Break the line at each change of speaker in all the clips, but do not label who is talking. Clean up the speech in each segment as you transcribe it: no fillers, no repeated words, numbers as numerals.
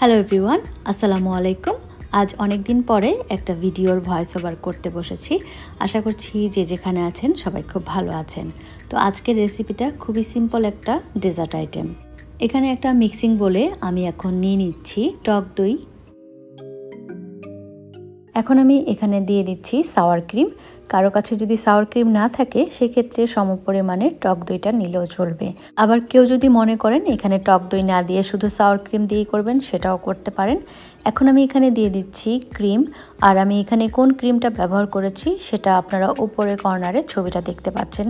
Hello everyone, আসসালামু আলাইকুম। আজ অনেক দিন পরে একটা ভিডিওর ভয়েস ওভার করতে বসেছি। আশা করছি যে যেখানে আছেন সবাই খুব ভালো আছেন। তো আজকের রেসিপিটা খুবই সিম্পল একটা ডেজার্ট আইটেম। এখানে একটা মিক্সিং বলে আমি এখন নিয়ে নিচ্ছি টক দই। এখন আমি এখানে দিয়ে দিচ্ছি সাওয়ার ক্রিম। কারো কাছে যদি সাওয়ার ক্রিম না থাকে সেক্ষেত্রে সমপরিমাণে টক দইটা নিলেও চলবে। আবার কেউ যদি মনে করেন এখানে টক দই না দিয়ে শুধু সাওয়ার ক্রিম দিয়েই করবেন, সেটাও করতে পারেন। এখন আমি এখানে দিয়ে দিচ্ছি ক্রিম, আর আমি এখানে কোন ক্রিমটা ব্যবহার করেছি সেটা আপনারা উপরে কর্নারে ছবিটা দেখতে পাচ্ছেন।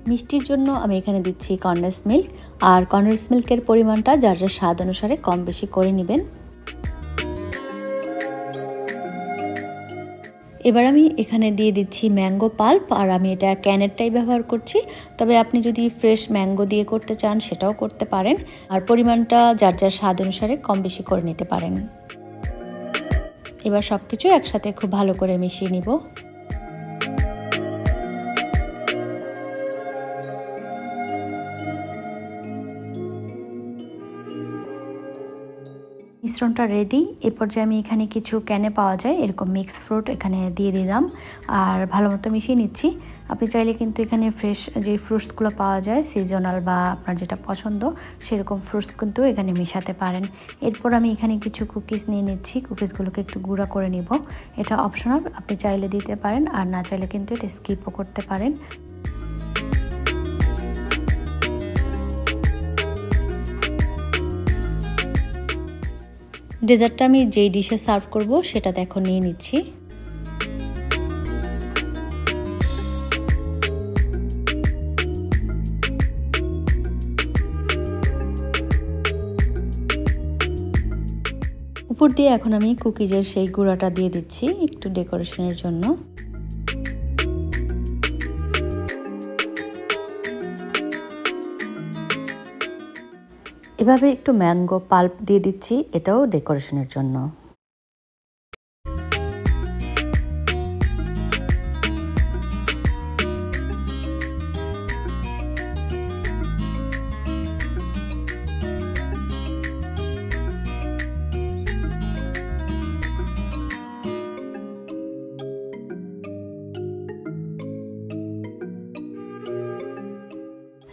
মিষ্টির জন্য আমি এখানে দিচ্ছি কনডেন্স মিল্ক, আর কনডেন্স মিল্কের পরিমাণটা যার যার স্বাদ অনুসারে কম বেশি করে নেবেন। এবার আমি এখানে দিয়ে দিচ্ছি ম্যাঙ্গো পাল্প, আর আমি এটা ক্যানেরটাই ব্যবহার করছি। তবে আপনি যদি ফ্রেশ ম্যাঙ্গো দিয়ে করতে চান সেটাও করতে পারেন, আর পরিমাণটা যার যার স্বাদ অনুসারে কম বেশি করে নিতে পারেন। এবার সব কিছু একসাথে খুব ভালো করে মিশিয়ে নিব। মিশ্রণটা রেডি। এ পর্যায়ে আমি এখানে কিছু ক্যানে পাওয়া যায় এরকম মিক্স ফ্রুট এখানে দিয়ে দিলাম, আর ভালো মতো মিশিয়ে নিচ্ছি। আপনি চাইলে কিন্তু এখানে ফ্রেশ যে ফ্রুটসগুলো পাওয়া যায় সিজনাল বা আপনার যেটা পছন্দ সেরকম ফ্রুটস কিন্তু এখানে মেশাতে পারেন। এরপর আমি এখানে কিছু কুকিজ নিয়ে নিচ্ছি। কুকিজগুলোকে একটু গুঁড়া করে নিব। এটা অপশনাল, আপনি চাইলে দিতে পারেন, আর না চাইলে কিন্তু এটা স্কিপও করতে পারেন। ডেজার্টটা আমি যেই ডিশে সার্ভ করব সেটাতে এখন নিয়ে নিচ্ছি। উপর দিয়ে এখন আমি কুকিজের সেই গুঁড়াটা দিয়ে দিচ্ছি একটু ডেকোরেশনের জন্য। এভাবে একটু ম্যাঙ্গো পাল্প দিয়ে দিচ্ছি, এটাও ডেকোরেশনের জন্য।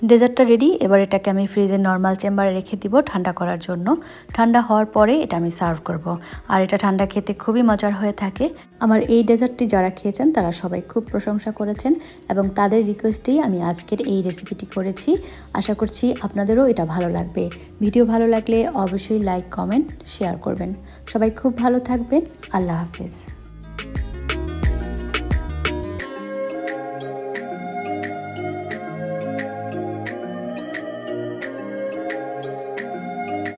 ডেজার্টটা রেডি। এবার এটাকে আমি ফ্রিজের নর্মাল চেম্বারে রেখে দিব ঠান্ডা করার জন্য। ঠান্ডা হওয়ার পরে এটা আমি সার্ভ করব, আর এটা ঠান্ডা খেতে খুবই মজার হয়ে থাকে। আমার এই ডেজার্টটি যারা খেয়েছেন তারা সবাই খুব প্রশংসা করেছেন, এবং তাদের রিকোয়েস্টেই আমি আজকের এই রেসিপিটি করেছি। আশা করছি আপনাদেরও এটা ভালো লাগবে। ভিডিও ভালো লাগলে অবশ্যই লাইক, কমেন্ট, শেয়ার করবেন। সবাই খুব ভালো থাকবেন। আল্লাহ হাফেজ।